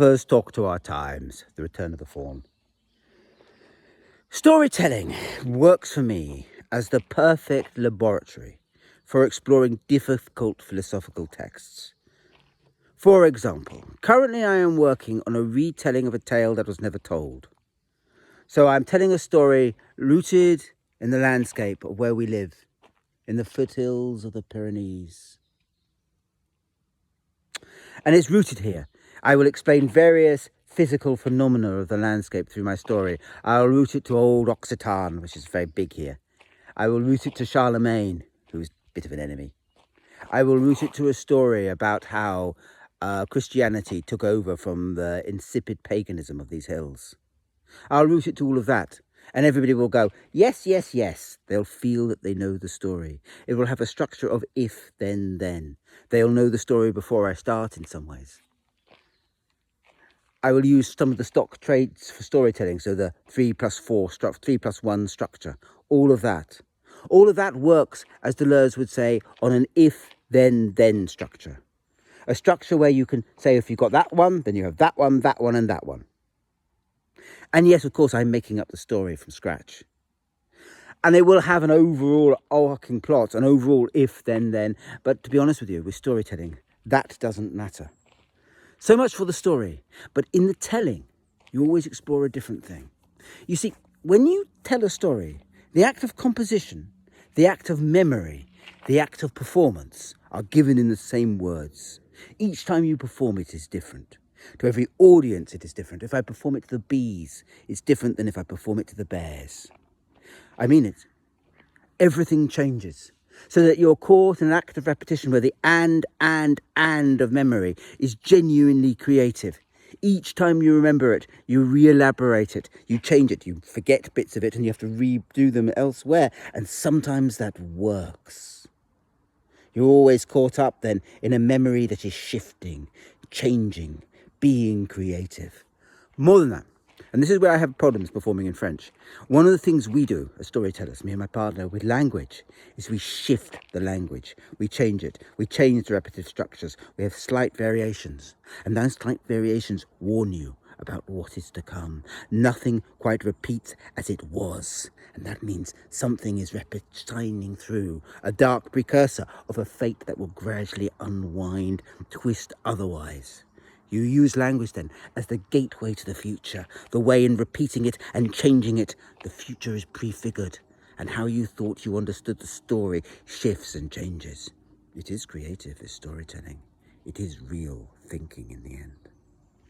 First talk to our times, the return of the faun. Storytelling works for me as the perfect laboratory for exploring difficult philosophical texts. For example, currently I am working on a retelling of a tale that was never told. So I'm telling a story rooted in the landscape of where we live, in the foothills of the Pyrenees. And it's rooted here. I will explain various physical phenomena of the landscape through my story. I'll route it to old Occitan, which is very big here. I will route it to Charlemagne, who's a bit of an enemy. I will route it to a story about how Christianity took over from the insipid paganism of these hills. I'll route it to all of that. And everybody will go, yes, yes, yes. They'll feel that they know the story. It will have a structure of if, then, then. They'll know the story before I start in some ways. I will use some of the stock traits for storytelling. So the 3+1 structure, all of that. All of that works, as Deleuze would say, on an if, then, then structure. A structure where you can say if you've got that one, then you have that one, and that one. And yes, of course, I'm making up the story from scratch. And it will have an overall arcing plot, an overall if, then, then. But to be honest with you, with storytelling, that doesn't matter. So much for the story. But in the telling, you always explore a different thing. You see, when you tell a story, the act of composition, the act of memory, the act of performance are given in the same words. Each time you perform it is different. To every audience it is different. If I perform it to the bees, it's different than if I perform it to the bears. I mean it. Everything changes. So that you're caught in an act of repetition where the and of memory is genuinely creative. Each time you remember it, you re-elaborate it, you change it, you forget bits of it and you have to redo them elsewhere. And sometimes that works. You're always caught up then in a memory that is shifting, changing, being creative. More than that, and this is where I have problems performing in French. One of the things we do as storytellers, me and my partner, with language, is we shift the language. We change it. We change the repetitive structures. We have slight variations. And those slight variations warn you about what is to come. Nothing quite repeats as it was. And that means something is shining through, a dark precursor of a fate that will gradually unwind, twist otherwise. You use language then as the gateway to the future, the way in repeating it and changing it, the future is prefigured, and how you thought you understood the story shifts and changes. It is creative, this storytelling. It is real thinking in the end.